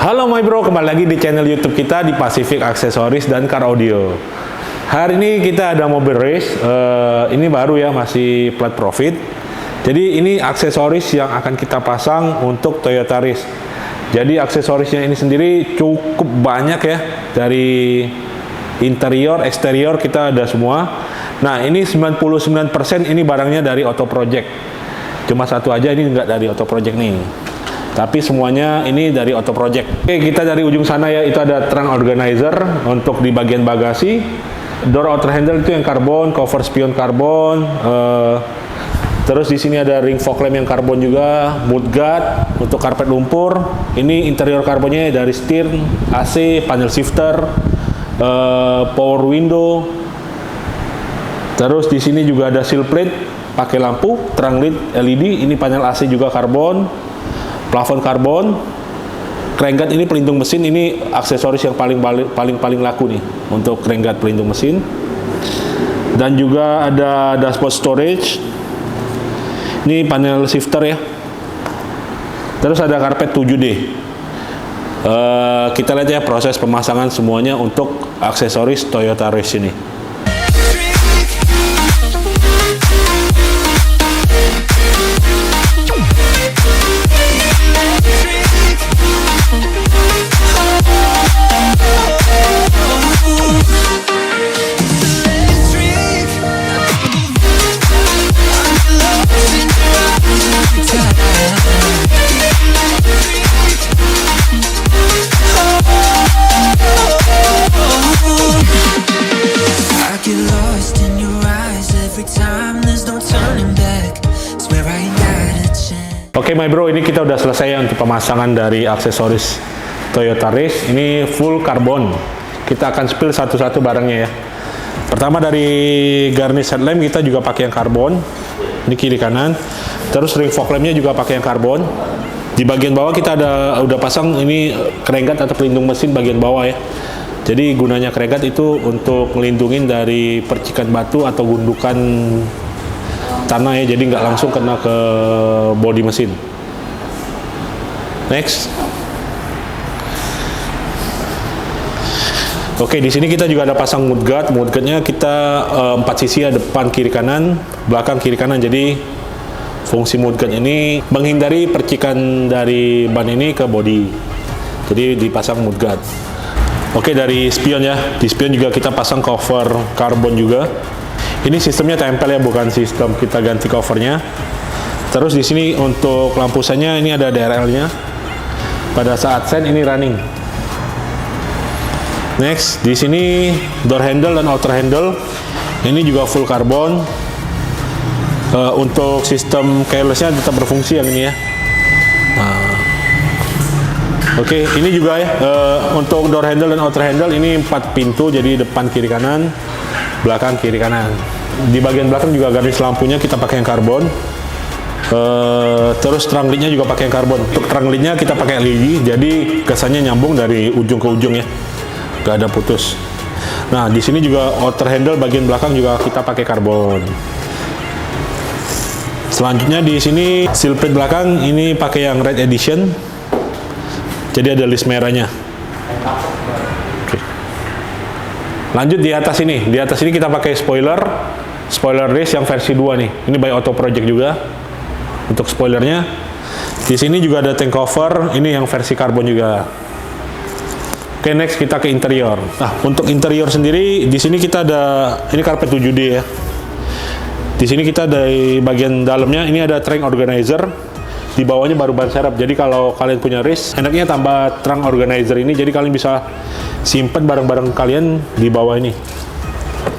Halo my bro, kembali lagi di channel YouTube kita di Pacific Accessories dan Car Audio. Hari ini kita ada mobil race, ini baru ya, masih plat profit. Jadi ini aksesoris yang akan kita pasang untuk Toyota Race. Jadi aksesorisnya ini sendiri cukup banyak ya, dari interior, eksterior kita ada semua. Nah ini 99% ini barangnya dari Auto Project. Cuma satu aja ini enggak dari Auto Project nih. Tapi semuanya ini dari Auto Project. Oke, kita dari ujung sana ya, itu ada trunk organizer untuk di bagian bagasi. Door outer handle itu yang karbon, cover spion karbon. Terus di sini ada ring fog lamp yang karbon juga, mudguard untuk karpet lumpur. Ini interior karbonnya dari setir, AC, panel shifter, power window. Terus di sini juga ada sill plate pakai lampu, trunk lid LED. Ini panel AC juga karbon. Plafon karbon, crankguard ini pelindung mesin, ini aksesoris yang paling laku nih untuk crankguard pelindung mesin. Dan juga ada dashboard storage. Ini panel shifter ya. Terus ada karpet 7D. Kita lihat ya proses pemasangan semuanya untuk aksesoris Toyota Race ini. Oke my bro, ini kita udah selesai ya untuk pemasangan dari aksesoris Toyota Race. Ini full karbon. Kita akan spill satu-satu barangnya ya. Pertama dari garnish headlamp kita juga pakai yang karbon. Ini kiri kanan. Terus ring fog lampnya juga pakai yang karbon. Di bagian bawah kita udah pasang ini crankguard atau pelindung mesin bagian bawah ya. Jadi gunanya crankguard itu untuk melindungi dari percikan batu atau gundukan tanah ya, jadi nggak langsung kena ke bodi mesin. Next. Oke, di sini kita juga ada pasang mudguard. Mudguardnya kita 4 sisi ya, depan kiri kanan, belakang kiri kanan. Jadi fungsi mudguard ini menghindari percikan dari ban ini ke bodi. Jadi dipasang mudguard. Oke, dari spion ya. Di spion juga kita pasang cover karbon juga. Ini sistemnya tempel ya, bukan sistem kita ganti covernya. Terus di sini untuk lampu sennya ini ada DRL-nya. Pada saat sen ini running. Next, di sini door handle dan outer handle ini juga full karbon. Untuk sistem keyless-nya tetap berfungsi yang ini ya. Oke, ini juga ya untuk door handle dan outer handle ini 4 pintu, jadi depan kiri kanan, belakang kiri kanan. Di bagian belakang juga garis lampunya kita pakai yang karbon. Terus trunk lidnya juga pakai yang karbon. Untuk trunk lidnya kita pakai LED, jadi kesannya nyambung dari ujung ke ujung ya, gak ada putus. Nah di sini juga outer handle bagian belakang juga kita pakai karbon. Selanjutnya di sini sill plate belakang ini pakai yang red edition, jadi ada list merahnya. Lanjut di atas ini kita pakai spoiler race yang versi 2 nih. Ini by Auto Project juga untuk spoilernya. Di sini juga ada tank cover, ini yang versi karbon juga. Oke, next kita ke interior. Nah, untuk interior sendiri di sini kita ada ini karpet 7D ya. Di sini kita dari bagian dalamnya ini ada trunk organizer. Di bawahnya baru ban serep. Jadi kalau kalian punya race, enaknya tambah trunk organizer ini, jadi kalian bisa simpen barang-barang kalian di bawah ini.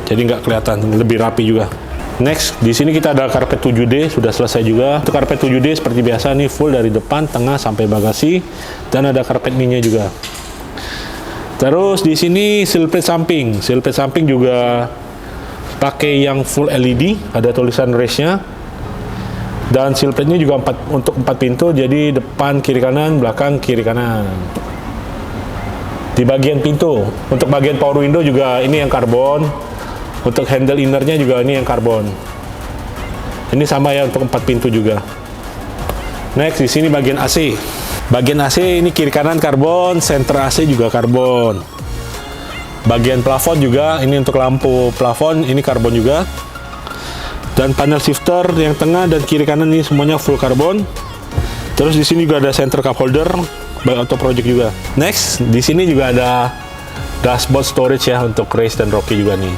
Jadi nggak kelihatan, lebih rapi juga. Next, di sini kita ada karpet 7D, sudah selesai juga. Untuk karpet 7D seperti biasa nih, full dari depan, tengah sampai bagasi, dan ada karpet mini juga. Terus di sini sill plate samping. Sill plate samping juga pakai yang full LED, ada tulisan race-nya. Dan sill plate-nya juga untuk 4 pintu, jadi depan kiri kanan, belakang kiri kanan. Di bagian pintu, untuk bagian power window juga ini yang karbon. Untuk handle innernya juga ini yang karbon. Ini sama ya untuk 4 pintu juga. Next, di sini bagian AC. Bagian AC ini kiri kanan karbon, center AC juga karbon. Bagian plafon juga, ini untuk lampu plafon ini karbon juga. Dan panel shifter yang tengah dan kiri kanan ini semuanya full karbon. Terus di sini juga ada center cup holder by Auto Project juga. Next, di sini juga ada dashboard storage ya untuk Race dan Rocky juga nih.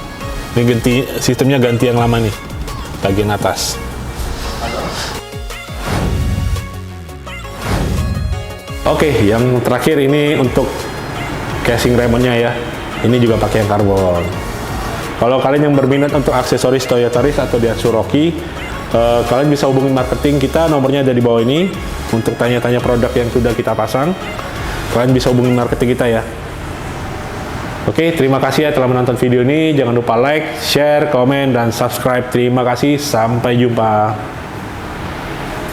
Ini sistemnya ganti yang lama nih, bagian atas. Oke, yang terakhir ini untuk casing remote-nya ya. Ini juga pakai yang karbon. Kalau kalian yang berminat untuk aksesoris Toyota Race atau Daihatsu Rocky, kalian bisa hubungi marketing kita, nomornya ada di bawah ini. Untuk tanya-tanya produk yang sudah kita pasang, kalian bisa hubungi marketing kita ya. Oke, terima kasih ya telah menonton video ini. Jangan lupa like, share, komen, dan subscribe. Terima kasih, sampai jumpa.